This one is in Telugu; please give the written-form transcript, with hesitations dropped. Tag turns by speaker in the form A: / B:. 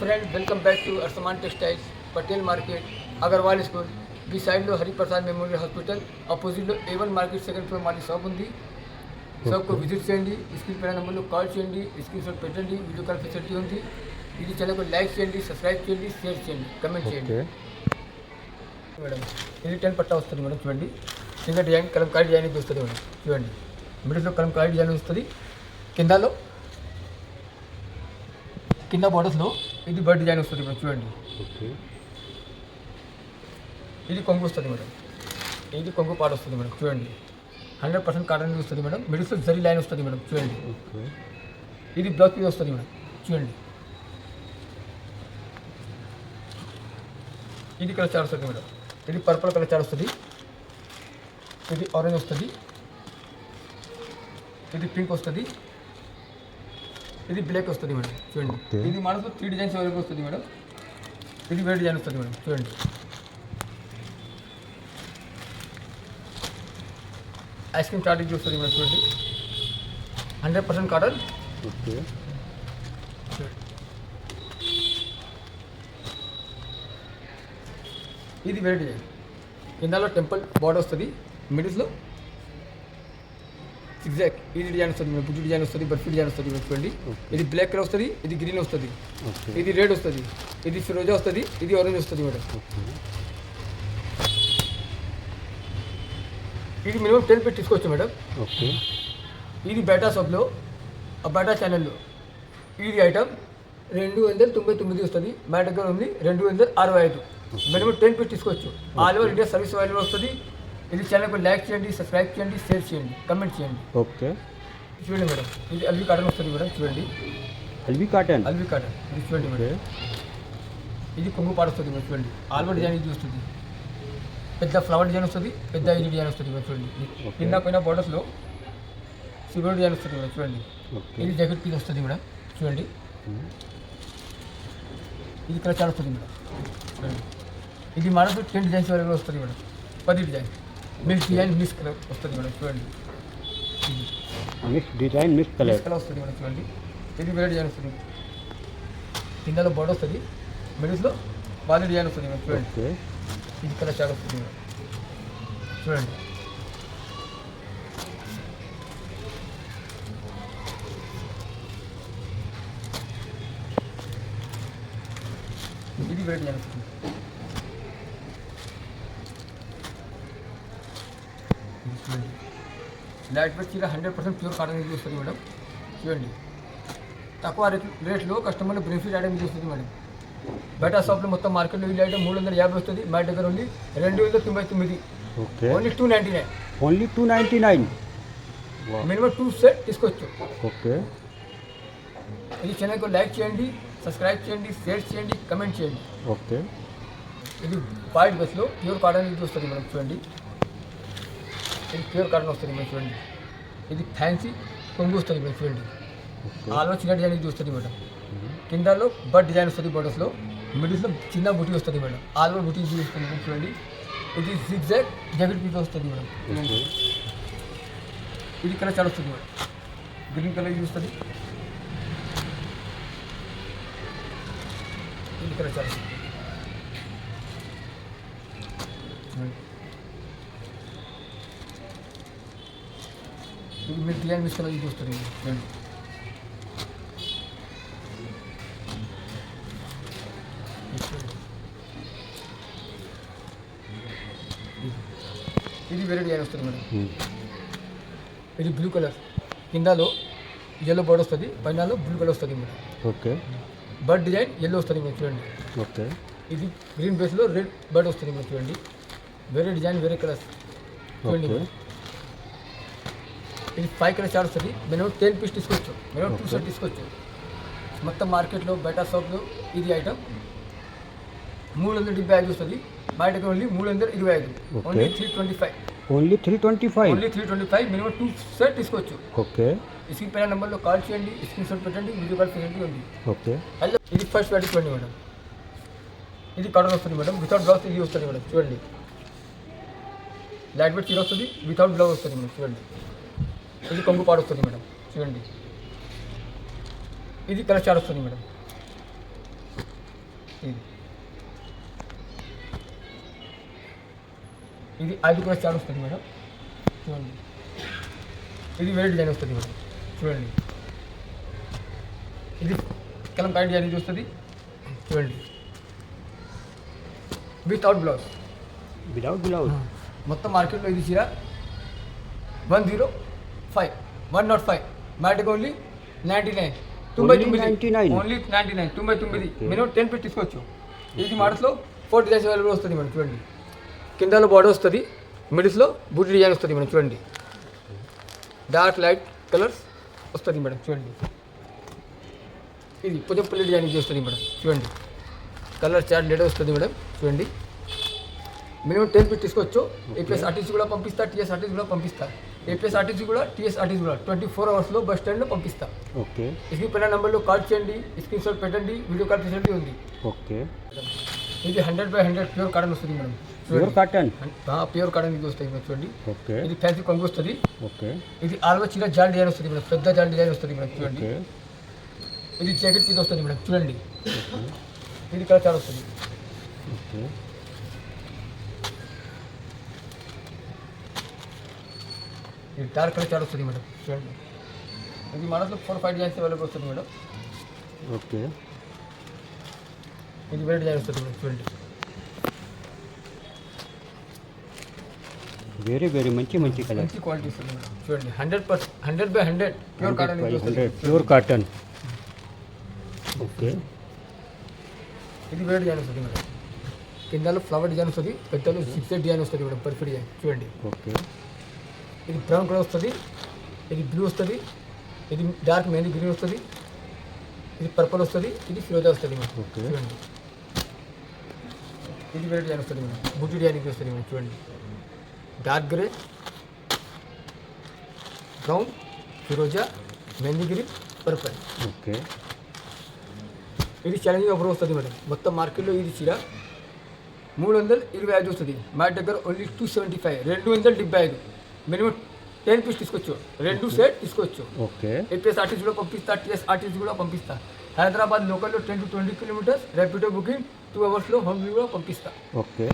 A: friend, welcome back to Arsaman Textiles, Patel Market, Agarwal School. Beside లో హరిప్రసాద్ మెమోరియల్ హాస్పిటల్ ఆపోజిట్లో A1 మార్కెట్ సెకండ్ ఫ్లోర్ మాది షాప్ ఉంది. షాప్కు విజిట్ చేయండి. స్క్రీన్ పైన నెంబర్లో కాల్ చేయండి, స్క్రీన్ షాట్ పెట్టండి. వీడియో కాల్ ఫెసిలిటీ ఉంది. ఇది ఛానల్కు లైక్ చేయండి, సబ్స్క్రైబ్ చేయండి, షేర్ చేయండి, కమెంట్ చేయండి. మేడం ఇది 10 పట్టా వస్తుంది మేడం. చూడండి సింగర్ డిజైన్ కలంకారీ డిజైన్ ఇది వస్తుంది మేడం. చూడండి మిడిల్లో కలంకారీ డిజైన్ వస్తుంది. కింద బోర్డర్స్లో ఇది బర్డ్ డిజైన్ వస్తుంది మేడం. చూడండి ఇది కొంగు వస్తుంది మేడం. ఇది కొంగు పాట వస్తుంది మేడం. చూడండి 100% కాటన్ వస్తుంది మేడం. మిడిల్స్లో జరీ లైన్ వస్తుంది మేడం. చూడండి ఇది బ్లౌజ్ పీస్ వస్తుంది మేడం. చూడండి ఇది కలర్ చార్ట్ వస్తుంది మేడం. ఇది పర్పుల్ కలర్ చార్ట్ వస్తుంది. ఇది ఆరెంజ్ వస్తుంది. ఇది పింక్ వస్తుంది. ఇది బ్లాక్ వస్తుంది మేడం. చూడండి ఇది మనకు 3 డిజైన్స్ అవైలబుల్ వస్తుంది మేడం. ఇది వేరే డిజైన్ వస్తుంది మేడం. చూడండి ఐస్ క్రీమ్ చాట్ వస్తుంది మేడం. చూడండి 100% కాటన్. ఇది వేరే డిజైన్. కిందలో టెంపుల్ బార్డర్ వస్తుంది. మిడిల్స్లో ఎగ్జాక్ట్ ఇది డిజైన్ వస్తుంది మేడం. బుజ్జి డిజైన్ వస్తుంది, బర్ఫీ డిజైన్ వస్తుంది మేడం. చూడండి ఇది బ్లాక్ కలర్ వస్తుంది, ఇది గ్రీన్ వస్తుంది, ఇది రెడ్ వస్తుంది, ఇది ఫిరోజా వస్తుంది, ఇది ఆరెంజ్ వస్తుంది మేడం. ఇది మినిమం 10 పీస్ తీసుకోవచ్చు మేడం. ఇది బేటా షాప్లో బేటా ఛానల్లో ఇది ఐటమ్ 299 వస్తుంది. మా దగ్గర ఉంది 265. మినిమం 10 పీస్ తీసుకోవచ్చు. All over India service available వస్తుంది. ఇది ఛానల్కి లైక్ చేయండి, సబ్స్క్రైబ్ చేయండి, షేర్ చేయండి, కమెంట్ చేయండి. చూడండి మేడం ఇది అల్వి కాటన్ వస్తుంది మేడం. చూడండి అల్వి కాటన్ ఇది చూడండి మేడం. ఇది కొంగు పాట వస్తుంది మేడం. చూడండి ఆల్ ఓవర్ డిజైన్ ఇది వస్తుంది. పెద్ద ఫ్లవర్ డిజైన్ వస్తుంది, పెద్ద ఇది డిజైన్ వస్తుంది మేడం. చూడండి కింద పైన బోర్డర్స్లో సిల్వర్ డిజైన్ వస్తుంది మేడం. చూడండి ఇది జాకెట్ పీస్ వస్తుంది మేడం. చూడండి ఇది కలర్ చాలా వస్తుంది మేడం. చూడండి ఇది మనకు 10 డిజైన్స్ వరకు వస్తుంది madam. 10 design mix design mix colour వస్తుంది మేడం. చూడండి
B: మిక్స్ డిజైన్ మిక్స్ కలర్
A: వస్తుంది మేడం. చూడండి ఇది వేరే డిజైన్ వస్తుంది. కిందలో బోర్డర్ వస్తుంది, మిడిల్స్లో బాగా డిజైన్ వస్తుంది మేడం. చూడండి ఇది కలర్ చాలా వస్తుంది మేడం. చూడండి ఇది వేరే డిజైన్ వస్తుంది. లైట్ వెయిట్ చీర 100% ప్యూర్ కాటన్ యూజ్ వస్తుంది మేడం. చూడండి తక్కువ రేట్లో కస్టమర్లు బెనిఫిట్ ఐటమ్ యూజ్ వస్తుంది మేడం. బయట షాప్లో మొత్తం మార్కెట్లో ఈ ఐటమ్ 350 వస్తుంది. మా దగ్గర ఉంది 299. ఓన్లీ 299. మినిమం 2 సెట్ తీసుకోవచ్చు. ఇది ఛానల్కి లైక్ చేయండి, సబ్స్క్రైబ్ చేయండి, షేర్ చేయండి, కమెంట్ చేయండి. ఇది వైట్ బస్లో ప్యూర్ కాటన్ యూజ్ వస్తుంది మేడం. చూడండి ఇది ప్యూర్ కాటన్ వస్తుంది మేడం. చూడండి ఇది ఫ్యాన్సీ కొంగు వస్తుంది మేడం. చూడండి ఆల్మో చిన్న డిజైన్ ఇది వస్తుంది మేడం. కిందలో బర్డ్ డిజైన్ వస్తుంది బోర్డర్స్లో, మిడిల్స్లో చిన్న బుటీ వస్తుంది మేడం. ఆల్మో బుటీ ఇది వస్తుంది మేడం. చూడండి ఇది జిగ్జాగ్ జాకెట్ పీస్ వస్తుంది మేడం. ఇది కలర్ చాలా వస్తుంది మేడం. గ్రీన్ కలర్ ఇది వస్తుంది. ఇది కలర్ చాలా వస్తుంది. ఇది మీరు డిజైన్ మిస్ కలర్ ఇది వస్తుంది. చూడండి ఇది వేరే డిజైన్ వస్తుంది మేడం. ఇది బ్లూ కలర్, కిందలో ఎల్లో బర్డ్ వస్తుంది, పైనలో బ్లూ కలర్ వస్తుంది మేడం. బర్డ్ డిజైన్ ఎల్లో వస్తుంది మేడం. చూడండి ఇది గ్రీన్ బేస్లో రెడ్ బర్డ్ వస్తుంది మేడం. చూడండి వేరే డిజైన్ వేరే కలర్స్. చూడండి మేడం ఇది 5 కలర్ చార్ట్ వస్తుంది. మినిమం 10 పీస్ తీసుకోవచ్చు. మినిమం 2 సెట్ తీసుకోవచ్చు. మొత్తం మార్కెట్లో బయట షాప్లో ఇది ఐటమ్ 375 వస్తుంది. బయట ఓన్లీ 325. ఓన్లీ 325. మినిమం 2 సెట్ తీసుకోవచ్చు. స్క్రీన్ పైన నెంబర్లో కాల్ చేయండి, స్క్రీన్ షాట్ పెట్టండి, వీడియో కాల్ ఫెసిలిటీ ఉంది. హలో ఇది ఫస్ట్ వెరైటీ చూడండి మేడం. ఇది కాటన్ వస్తుంది మేడం. వితౌట్ బ్లౌజ్ ఇది వస్తుంది మేడం. చూడండి లైట్ వెయిట్ చీర వస్తుంది, వితౌట్ బ్లౌజ్ వస్తుంది మేడం. చూడండి ఇది కొంగు పాడు వస్తుంది మేడం. చూడండి ఇది కలర్ చార్ట్ వస్తుంది మేడం. ఇది 5 కూడా స్టార్ట్ వస్తుంది మేడం, చూడండి. ఇది వేరే డిజైన్ వస్తుంది మేడం, చూడండి. ఇది కలంకారీ డిజైన్ ఇది వస్తుంది, చూడండి. వితౌట్ బ్లౌజ్, మొత్తం మార్కెట్లో ఇది చీర 105 మ్యాటిక్ ఓన్లీ 99, 99 ఓన్లీ 99 మినిమం 10 పెట్టి తీసుకోవచ్చు. ఇది మోడల్స్లో 4 డిజైన్స్ అవైలబుల్ వస్తుంది మేడం, చూడండి. కిందలో బార్డర్ వస్తుంది, మిడిల్స్లో బూటీ డిజైన్ వస్తుంది మేడం, చూడండి. డార్క్ లైట్ కలర్స్ వస్తుంది మేడం, చూడండి. ఇది కొంచెం పల్లి డిజైన్ ఇది వస్తుంది మేడం, చూడండి. కలర్ చార్ట్ డేట్ వస్తుంది మేడం, చూడండి. మినిమం 10 పెట్టి తీసుకోవచ్చు. ఏపీఎస్ ఆర్టీసీ కూడా పంపిస్తా, టీఎస్ ఆర్టీసీ కూడా పంపిస్తా. ఏపీఎస్ ఆర్టీసీ కూడా, టీఎస్ ఆర్టీసీ కూడా 24 అవర్స్లో బస్ స్టాండ్లో పంపిస్తా.
B: ఓకే.
A: ఇది పైన నెంబర్లో కాల్ చేయండి, స్క్రీన్ షాట్ పెట్టండి, వీడియో కాల్ ఫెసిలిటీ ఉంది.
B: ఓకే.
A: ఇది 100/100 ప్యూర్ కాటన్ వస్తుంది madam,
B: pure cotton.
A: Pure cotton ఇది వస్తుంది మేడం, చూడండి.
B: ఓకే.
A: ఇది ఫ్యాన్సీ కొంగు వస్తుంది.
B: ఓకే.
A: ఇది ఆల్వా చీర జాల్ డిజైన్ వస్తుంది మేడం, పెద్ద జాల్ డిజైన్ వస్తుంది మేడం, చూడండి. ఇది జాకెట్ ఇది వస్తుంది మేడం, చూడండి. ఇది కలర్ చాలా వస్తుంది.
B: ఓకే.
A: ఇది డార్క్ కలర్ చాలా వస్తుంది మేడం, చూడండి. ఇది మనలో 4-5 డిజైన్స్ అవైలబుల్ వస్తుంది మేడం.
B: ఓకే.
A: ఇది వేరే డిజైన్ వస్తుంది మేడం, చూడండి.
B: వెరీ మంచి కలర్,
A: మంచి క్వాలిటీ వస్తుంది మేడం, చూడండి. 100/100 ప్యూర్ కాటన్ ఇది వస్తుంది.
B: Pure cotton. ఓకే.
A: ఇది వేరే డిజైన్ వస్తుంది మేడం. కిందలో ఫ్లవర్ డిజైన్ వస్తుంది, పెద్దలో 6 డిజైన్ వస్తుంది మేడం, పర్ఫెక్ట్ డిజైన్, చూడండి.
B: ఓకే.
A: ఇది బ్రౌన్ కలర్ వస్తుంది, ఇది బ్లూ వస్తుంది, ఇది డార్క్ మెహందీ గ్రీన్ వస్తుంది, ఇది పర్పుల్ వస్తుంది, ఇది ఫిరోజా వస్తుంది మేడం,
B: ఓకే.
A: చూడండి. ఇది వేరే డిజైన్ వస్తుంది మేడం, బూటీ డిజైన్ ఇది వస్తుంది మేడం, చూడండి. డార్క్ గ్రే, బ్రౌన్, ఫిరోజా, మెహందీ గ్రీన్, పర్పుల్.
B: ఓకే.
A: ఇది ఛాలెంజింగ్ ఆఫర్ వస్తుంది మేడం. మొత్తం మార్కెట్లో ఇది చీర 325 వస్తుంది, మా దగ్గర ఓన్లీ 275, 275. మినిమం 10 పీస్ తీసుకోవచ్చు, 2 సెట్ తీసుకోవచ్చు.
B: ఓకే.
A: ఏపీఎస్ ఆర్టీసీ కూడా పంపిస్తా, టీఎస్ ఆర్టీసీ కూడా పంపిస్తా. హైదరాబాద్ లోకల్లో 10 to 20 కిలోమీటర్స్, ర్యాపిడో బుకింగ్ 2 అవర్స్లో హోమ్ డెలివరీ కూడా పంపిస్తా.
B: ఓకే.